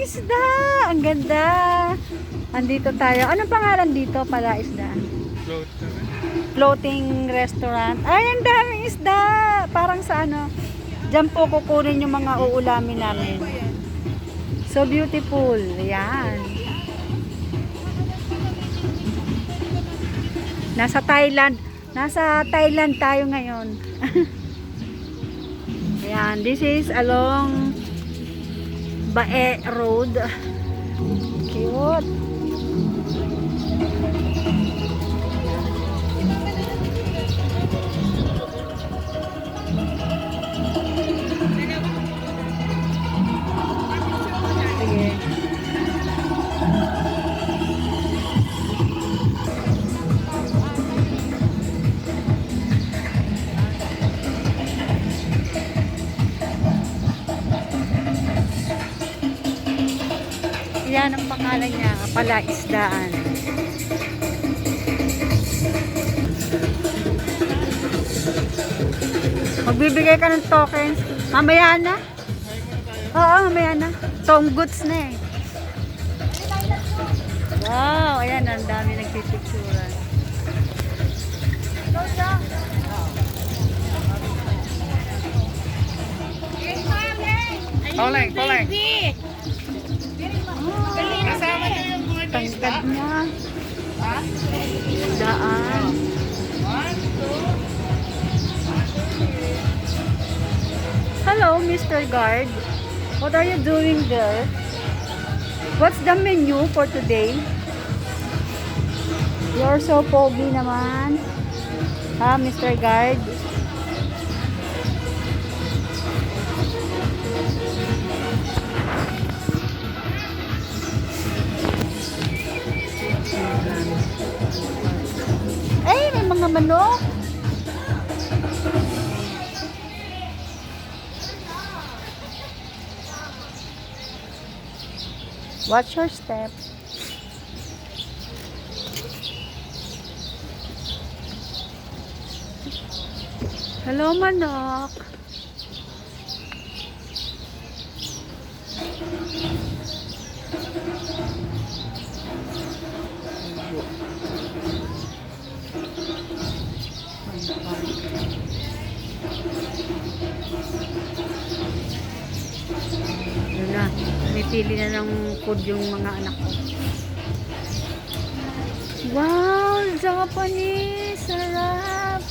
isda! Ang ganda! Andito tayo. Anong pangalan dito pala isda? Floating restaurant. Ay, ang daming isda! Parang sa ano, dyan po kukunin yung mga uulamin namin. So beautiful. Ayan. Nasa Thailand tayo ngayon. Ayan, this is along Bae Road. Cute. Sige. Yan ang pangalan niya, Palaisdaan. Magbibigay ka ng tokens. Mamaya na? Oo, mamaya na. Tom goods na eh. Wow, ayan, ang dami nagpipicturan. Toleng. Kasama niyo yung mga tangkad niya. Daan. Hello, Mr. Guard. What are you doing there? What's the menu for today? You're so pogi naman. Ha, Mr. Guard? Ay, may mga manok. Watch your step. Hello, manok. Yun na, pili na ng food yung mga anak ko. Wow, Japanese! Sarap!